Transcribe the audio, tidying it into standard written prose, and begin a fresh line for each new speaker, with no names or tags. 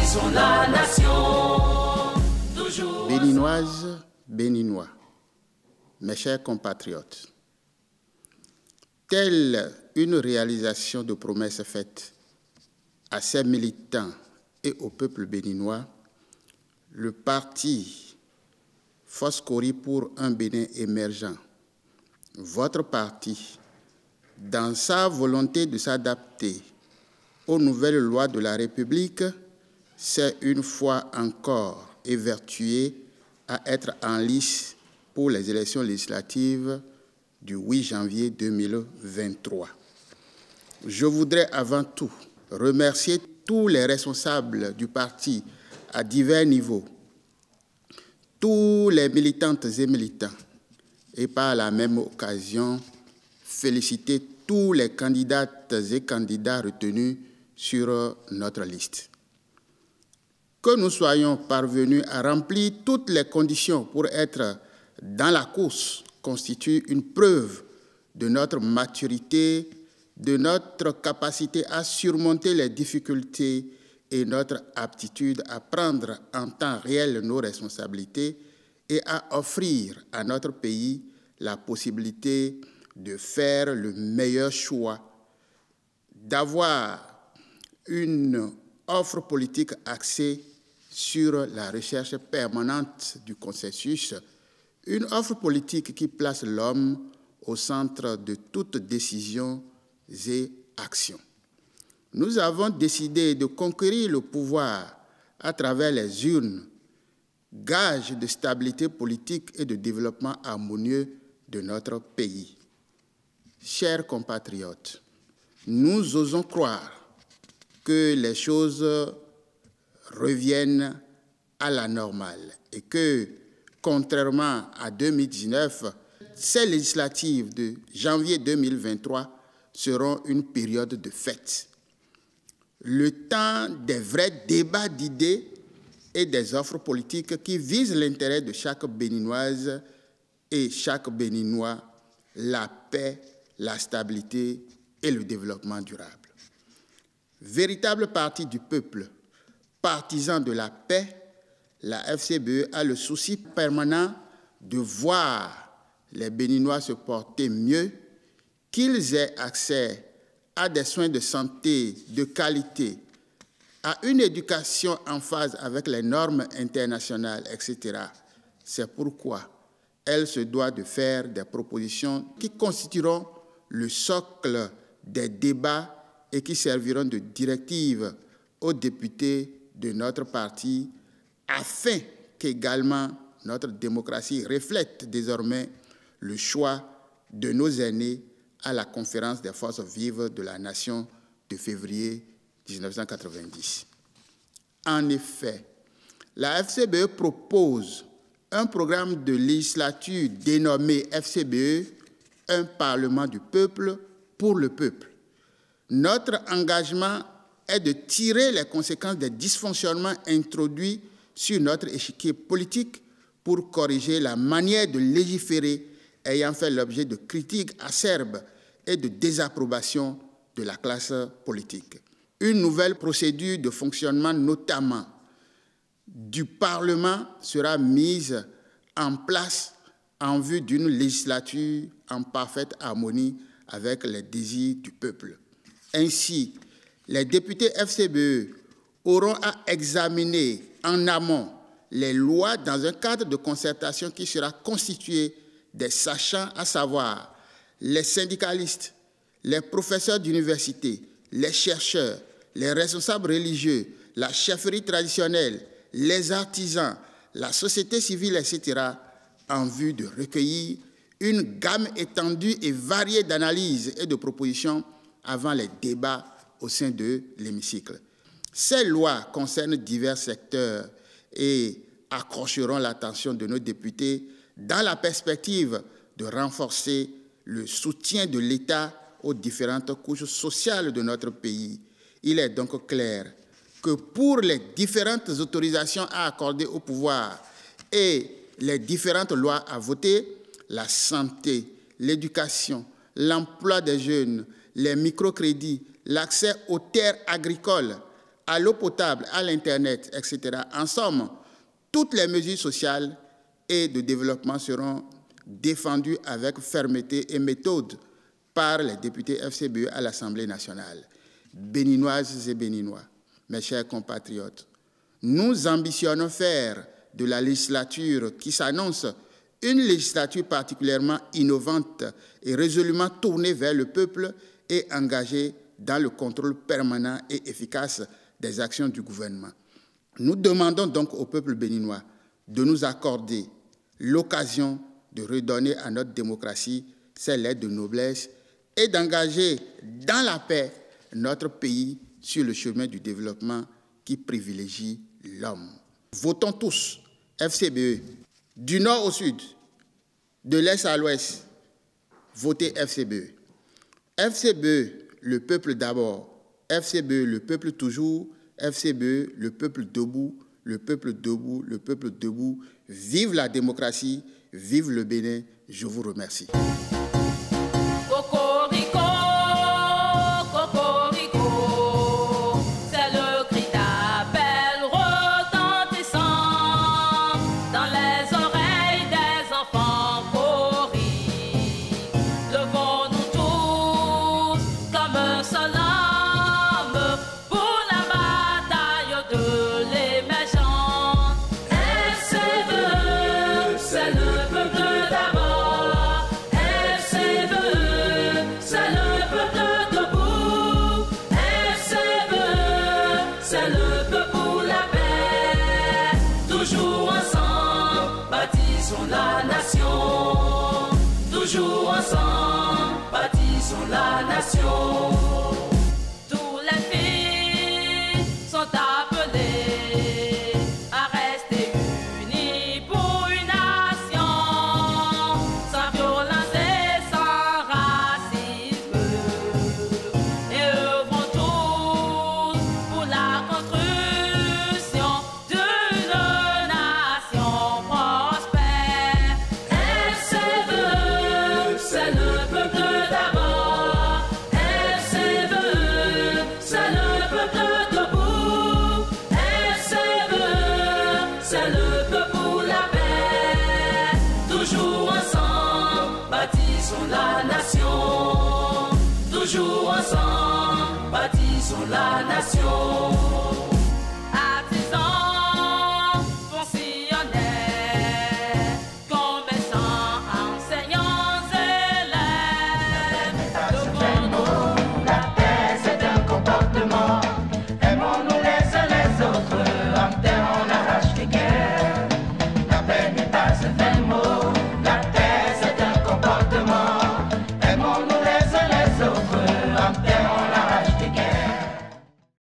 bâtissons la nation. Toujours.
Béninoises, Béninois, mes chers compatriotes, telle une réalisation de promesses faites à ses militants et au peuple béninois, le parti Foscori pour un Bénin émergent, votre parti, dans sa volonté de s'adapter aux nouvelles lois de la République, s'est une fois encore évertué à être en lice pour les élections législatives du 8 janvier 2023. Je voudrais avant tout remercier tous les responsables du parti à divers niveaux, tous les militantes et militants, et par la même occasion, féliciter tous les candidates et candidats retenus sur notre liste. Que nous soyons parvenus à remplir toutes les conditions pour être dans la course constitue une preuve de notre maturité, de notre capacité à surmonter les difficultés et notre aptitude à prendre en temps réel nos responsabilités et à offrir à notre pays la possibilité de faire le meilleur choix, d'avoir une offre politique axée sur la recherche permanente du consensus, une offre politique qui place l'homme au centre de toute décision et action. Nous avons décidé de conquérir le pouvoir à travers les urnes, gage de stabilité politique et de développement harmonieux de notre pays. Chers compatriotes, nous osons croire que les choses reviennent à la normale et que, contrairement à 2019, ces législatives de janvier 2023 seront une période de fête. Le temps des vrais débats d'idées et des offres politiques qui visent l'intérêt de chaque Béninoise et chaque Béninois, la paix, la stabilité et le développement durable. Véritable parti du peuple, partisan de la paix, la FCBE a le souci permanent de voir les Béninois se porter mieux, qu'ils aient accès à des soins de santé de qualité, à une éducation en phase avec les normes internationales, etc. C'est pourquoi elle se doit de faire des propositions qui constitueront le socle des débats et qui serviront de directive aux députés de notre parti afin qu'également notre démocratie reflète désormais le choix de nos aînés à la conférence des forces vives de la nation de février 1990. En effet, la FCBE propose un programme de législature dénommé FCBE, un Parlement du peuple pour le peuple. Notre engagement est de tirer les conséquences des dysfonctionnements introduits sur notre échiquier politique pour corriger la manière de légiférer ayant fait l'objet de critiques acerbes et de désapprobation de la classe politique. Une nouvelle procédure de fonctionnement, notamment du Parlement, sera mise en place en vue d'une législature en parfaite harmonie avec les désirs du peuple. Ainsi, les députés FCBE auront à examiner en amont les lois dans un cadre de concertation qui sera constitué des sachants, à savoir les syndicalistes, les professeurs d'université, les chercheurs, les responsables religieux, la chefferie traditionnelle, les artisans, la société civile, etc., en vue de recueillir une gamme étendue et variée d'analyses et de propositions avant les débats au sein de l'hémicycle. Ces lois concernent divers secteurs et accrocheront l'attention de nos députés dans la perspective de renforcer le soutien de l'État aux différentes couches sociales de notre pays. Il est donc clair que pour les différentes autorisations à accorder au pouvoir et les différentes lois à voter, la santé, l'éducation, l'emploi des jeunes, les microcrédits, l'accès aux terres agricoles, à l'eau potable, à l'Internet, etc. En somme, toutes les mesures sociales et de développement seront défendues avec fermeté et méthode par les députés FCBE à l'Assemblée nationale. Béninoises et Béninois, mes chers compatriotes, nous ambitionnons faire de la législature qui s'annonce une législature particulièrement innovante et résolument tournée vers le peuple et engagée dans le contrôle permanent et efficace des actions du gouvernement. Nous demandons donc au peuple béninois de nous accorder l'occasion de redonner à notre démocratie ses lettres de noblesse et d'engager dans la paix notre pays sur le chemin du développement qui privilégie l'homme. Votons tous FCBE, du nord au sud, de l'est à l'ouest, votez FCBE. FCBE, le peuple d'abord. FCBE, le peuple toujours. FCBE, le peuple debout, le peuple debout, le peuple debout. Vive la démocratie, vive le Bénin. Je vous remercie.
La nation, toujours ensemble, bâtissons la nation. Tous les filles sont appelées à rester unis pour une nation, sans violence et sans racisme, et œuvrons tous pour la construction d'une nation prospère. C'est le peuple d'abord, FCBE, c'est le peuple debout, FCBE, c'est le peuple pour la paix, toujours ensemble, bâtissons la nation, toujours ensemble, bâtissons la nation.